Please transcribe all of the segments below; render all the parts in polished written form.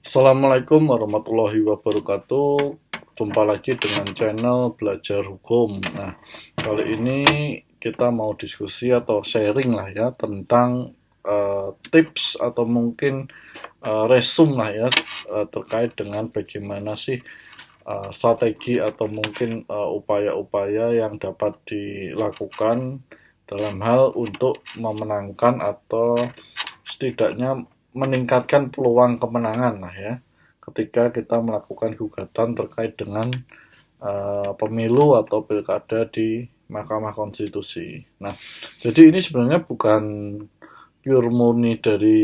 Assalamualaikum warahmatullahi wabarakatuh. Jumpa lagi dengan channel Belajar Hukum. Nah, kali ini kita mau diskusi atau sharing lah ya tentang tips atau mungkin resume lah ya terkait dengan bagaimana sih strategi atau mungkin upaya-upaya yang dapat dilakukan dalam hal untuk memenangkan atau setidaknya meningkatkan peluang kemenangan lah ya ketika kita melakukan gugatan terkait dengan pemilu atau pilkada di Mahkamah Konstitusi. Nah, jadi ini sebenarnya bukan pure murni dari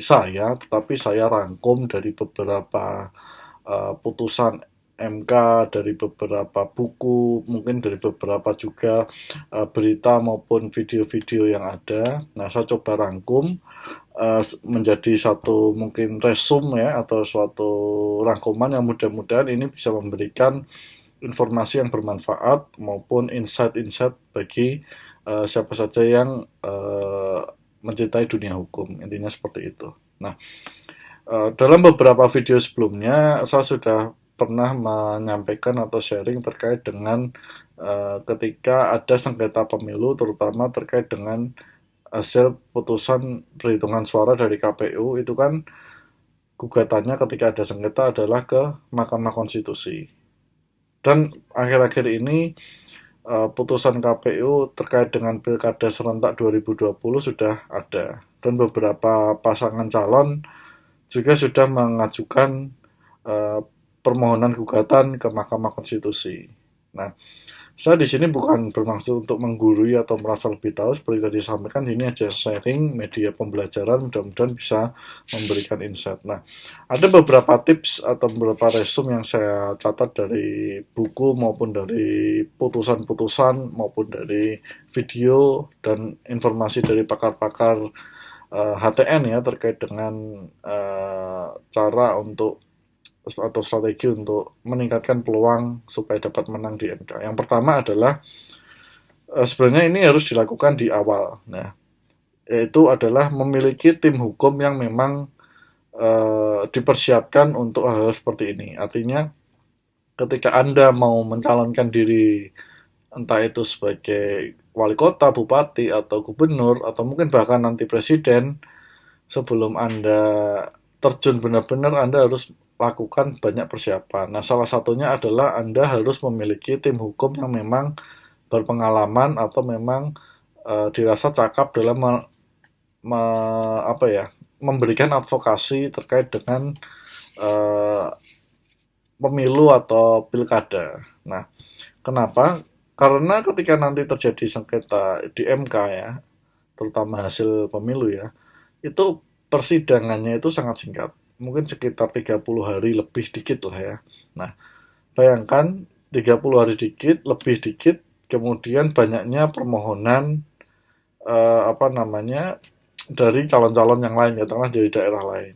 saya, tetapi saya rangkum dari beberapa putusan MK, dari beberapa buku, mungkin dari beberapa juga berita maupun video-video yang ada. Nah, saya coba rangkum menjadi satu mungkin resume ya atau suatu rangkuman yang mudah-mudahan ini bisa memberikan informasi yang bermanfaat maupun insight-insight bagi siapa saja yang mencintai dunia hukum. Intinya seperti itu. Nah, dalam beberapa video sebelumnya saya sudah pernah menyampaikan atau sharing terkait dengan ketika ada sengketa pemilu terutama terkait dengan hasil putusan perhitungan suara dari KPU itu kan gugatannya ketika ada sengketa adalah ke Mahkamah Konstitusi. Dan akhir-akhir ini putusan KPU terkait dengan Pilkada serentak 2020 sudah ada dan beberapa pasangan calon juga sudah mengajukan permohonan gugatan ke Mahkamah Konstitusi. Nah, saya di sini bukan bermaksud untuk menggurui atau merasa lebih tahu seperti tadi disampaikan, ini aja sharing media pembelajaran mudah-mudahan bisa memberikan insight. Nah, ada beberapa tips atau beberapa resume yang saya catat dari buku maupun dari putusan-putusan maupun dari video dan informasi dari pakar-pakar HTN ya terkait dengan cara untuk atau strategi untuk meningkatkan peluang supaya dapat menang di MK. Yang pertama adalah sebenarnya ini harus dilakukan di awal. Nah, yaitu adalah memiliki tim hukum yang memang dipersiapkan untuk hal-hal seperti ini. Artinya ketika Anda mau mencalonkan diri entah itu sebagai wali kota, bupati, atau gubernur, atau mungkin bahkan nanti presiden, sebelum Anda terjun benar-benar Anda harus lakukan banyak persiapan. Nah, salah satunya adalah Anda harus memiliki tim hukum yang memang berpengalaman atau memang dirasa cakap dalam apa ya, memberikan advokasi terkait dengan uh, pemilu atau pilkada. Nah, kenapa? Karena ketika nanti terjadi sengketa di MK ya, terutama hasil pemilu ya, itu persidangannya itu sangat singkat. Mungkin sekitar 30 hari lebih dikit lah ya. Nah, bayangkan 30 hari dikit, lebih dikit, kemudian banyaknya permohonan apa namanya dari calon-calon yang lain, katakanlah dari daerah lain.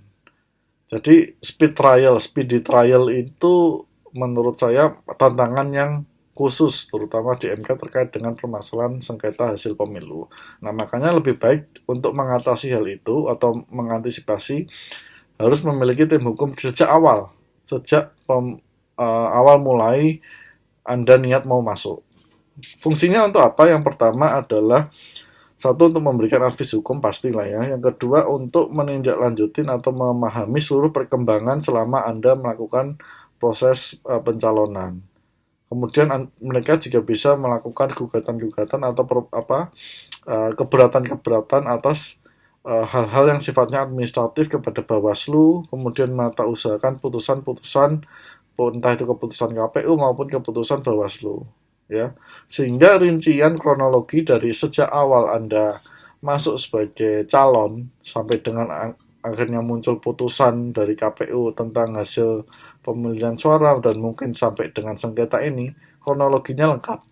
Jadi speedy trial itu menurut saya tantangan yang khusus terutama di MK terkait dengan permasalahan sengketa hasil pemilu. Nah, makanya lebih baik untuk mengatasi hal itu atau mengantisipasi harus memiliki tim hukum sejak awal, sejak awal mulai Anda niat mau masuk. Fungsinya untuk apa? Yang pertama adalah satu untuk memberikan advis hukum pastilah ya. Yang kedua untuk menindaklanjutin atau memahami seluruh perkembangan selama Anda melakukan proses pencalonan. Kemudian mereka juga bisa melakukan gugatan-gugatan atau keberatan-keberatan atas hal-hal yang sifatnya administratif kepada Bawaslu, kemudian menata usahakan putusan-putusan entah itu keputusan KPU maupun keputusan Bawaslu ya, sehingga rincian kronologi dari sejak awal Anda masuk sebagai calon sampai dengan akhirnya muncul putusan dari KPU tentang hasil pemilihan suara dan mungkin sampai dengan sengketa ini, kronologinya lengkap,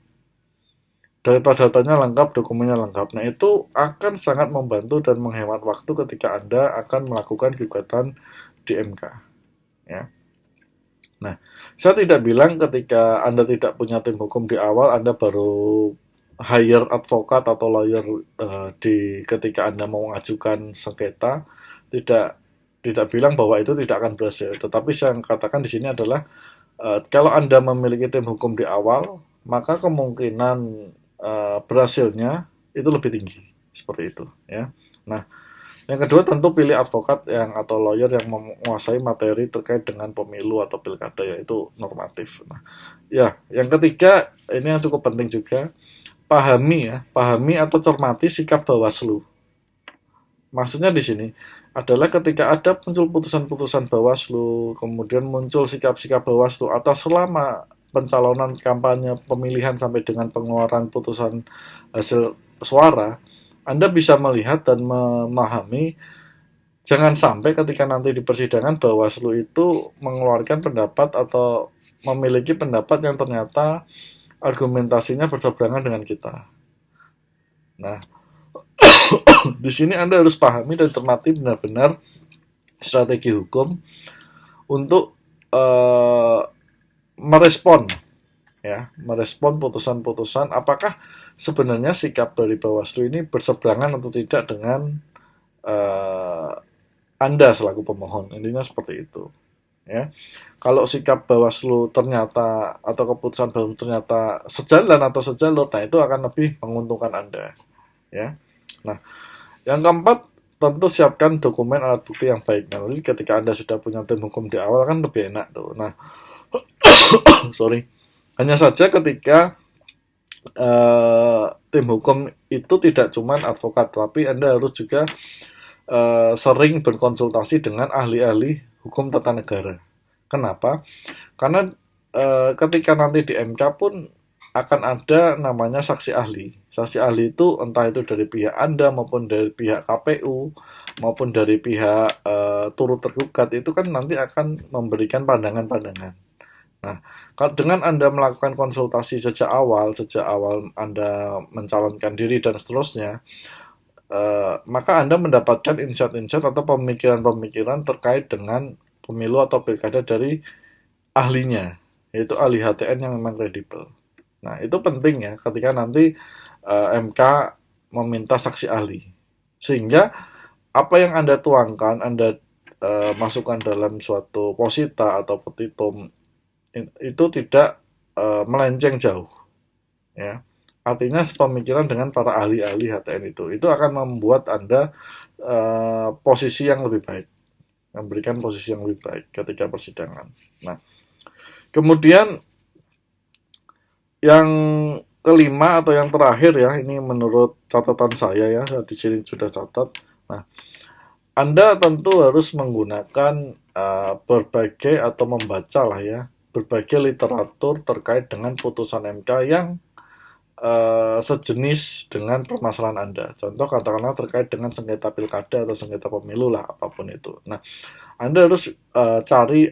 data-datanya lengkap, dokumennya lengkap. Nah, itu akan sangat membantu dan menghemat waktu ketika Anda akan melakukan gugatan di MK ya. Nah, saya tidak bilang ketika Anda tidak punya tim hukum di awal, Anda baru hire advokat atau lawyer di ketika Anda mau mengajukan sengketa, tidak tidak bilang bahwa itu tidak akan berhasil. Tetapi saya katakan di sini adalah kalau Anda memiliki tim hukum di awal, maka kemungkinan berhasilnya itu lebih tinggi. Seperti itu, ya. Nah, yang kedua tentu pilih advokat yang atau lawyer yang menguasai materi terkait dengan pemilu atau pilkada, yaitu normatif. Nah, ya, yang ketiga ini yang cukup penting juga, pahami atau cermati sikap Bawaslu. Maksudnya di sini adalah ketika ada muncul putusan-putusan Bawaslu, kemudian muncul sikap-sikap Bawaslu atau selama pencalonan kampanye pemilihan sampai dengan pengeluaran putusan hasil suara, Anda bisa melihat dan memahami jangan sampai ketika nanti di persidangan Bawaslu itu mengeluarkan pendapat atau memiliki pendapat yang ternyata argumentasinya berseberangan dengan kita. Nah, di sini Anda harus pahami dan cermati benar-benar strategi hukum untuk merespon putusan-putusan apakah sebenarnya sikap dari Bawaslu ini berseberangan atau tidak dengan Anda selaku pemohon. Intinya seperti itu. Ya, kalau sikap Bawaslu ternyata atau keputusan Bawaslu ternyata sejalan atau sejalur, nah itu akan lebih menguntungkan Anda. Ya, nah yang keempat, tentu siapkan dokumen alat bukti yang baik. Nah, jadi ketika Anda sudah punya tim hukum di awal kan lebih enak tuh. Nah, sorry. Hanya saja ketika tim hukum itu tidak cuma advokat, tapi Anda harus juga sering berkonsultasi dengan ahli-ahli hukum tata negara. Kenapa? Karena ketika nanti di MK pun akan ada namanya saksi ahli. Saksi ahli itu entah itu dari pihak Anda maupun dari pihak KPU maupun dari pihak turut tergugat itu kan nanti akan memberikan pandangan-pandangan. Nah, dengan Anda melakukan konsultasi sejak awal Anda mencalonkan diri dan seterusnya, maka Anda mendapatkan insight-insight atau pemikiran-pemikiran terkait dengan pemilu atau pilkada dari ahlinya, yaitu ahli HTN yang memang kredibel. Nah, itu penting ya ketika nanti MK meminta saksi ahli. Sehingga apa yang Anda tuangkan, Anda masukkan dalam suatu posita atau petitum itu tidak melenceng jauh. Ya. Artinya sepemikiran dengan para ahli-ahli HTN itu akan membuat Anda posisi yang lebih baik. Memberikan posisi yang lebih baik ketika persidangan. Nah, kemudian yang kelima atau yang terakhir ya, ini menurut catatan saya ya, di sini sudah catat. Nah, Anda tentu harus menggunakan berbagai atau membaca lah ya, berbagai literatur terkait dengan putusan MK yang sejenis dengan permasalahan Anda. Contoh katakanlah terkait dengan sengketa pilkada atau sengketa pemilu lah, apapun itu. Nah, Anda harus cari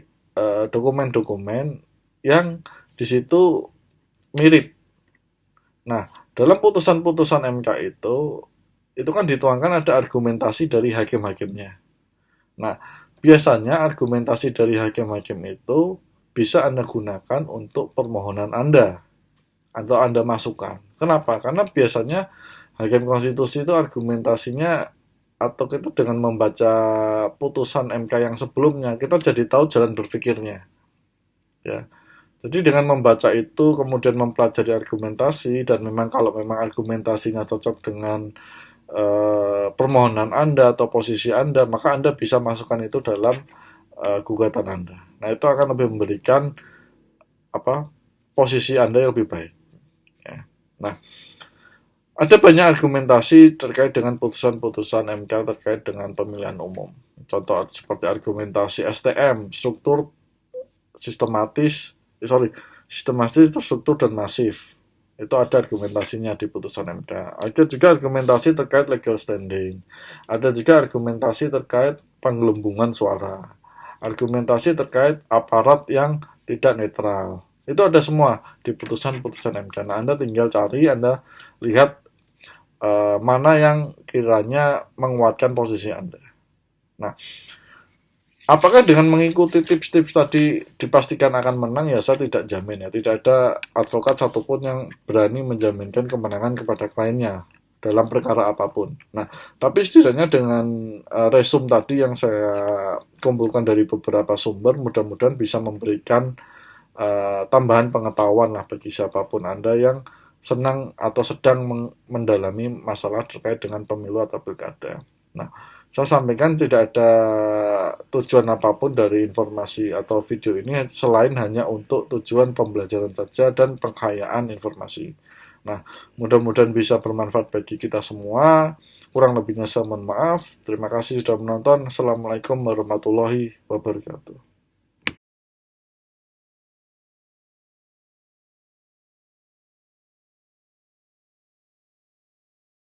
dokumen-dokumen yang di situ mirip. Nah, dalam putusan-putusan MK itu kan dituangkan ada argumentasi dari hakim-hakimnya. Nah, biasanya argumentasi dari hakim-hakim itu bisa Anda gunakan untuk permohonan Anda atau Anda masukkan. Kenapa? Karena biasanya hakim konstitusi itu argumentasinya atau kita dengan membaca putusan MK yang sebelumnya kita jadi tahu jalan berpikirnya. Ya. Jadi dengan membaca itu kemudian mempelajari argumentasi dan memang kalau memang argumentasinya cocok dengan permohonan Anda atau posisi Anda, maka Anda bisa masukkan itu dalam gugatan Anda. Nah, itu akan lebih memberikan posisi Anda yang lebih baik. Ya. Nah, ada banyak argumentasi terkait dengan putusan-putusan MK terkait dengan pemilihan umum. Contoh seperti argumentasi STM, sistematis, terstruktur dan masif. Itu ada argumentasinya di putusan MK. Ada juga argumentasi terkait legal standing. Ada juga argumentasi terkait penggelembungan suara. Argumentasi terkait aparat yang tidak netral. Itu ada semua di putusan-putusan MK. Nah, Anda tinggal cari, Anda lihat mana yang kiranya menguatkan posisi Anda. Nah, apakah dengan mengikuti tips-tips tadi dipastikan akan menang? Ya, saya tidak jamin ya. Tidak ada advokat satupun yang berani menjaminkan kemenangan kepada kliennya dalam perkara apapun. Nah, tapi setidaknya dengan resume tadi yang saya kumpulkan dari beberapa sumber, mudah-mudahan bisa memberikan tambahan pengetahuan lah bagi siapapun Anda yang senang atau sedang mendalami masalah terkait dengan pemilu atau pilkada. Nah, saya sampaikan tidak ada tujuan apapun dari informasi atau video ini selain hanya untuk tujuan pembelajaran saja dan pengkayaan informasi. Nah, mudah-mudahan bisa bermanfaat bagi kita semua. Kurang lebihnya saya mohon maaf. Terima kasih sudah menonton. Assalamualaikum warahmatullahi wabarakatuh.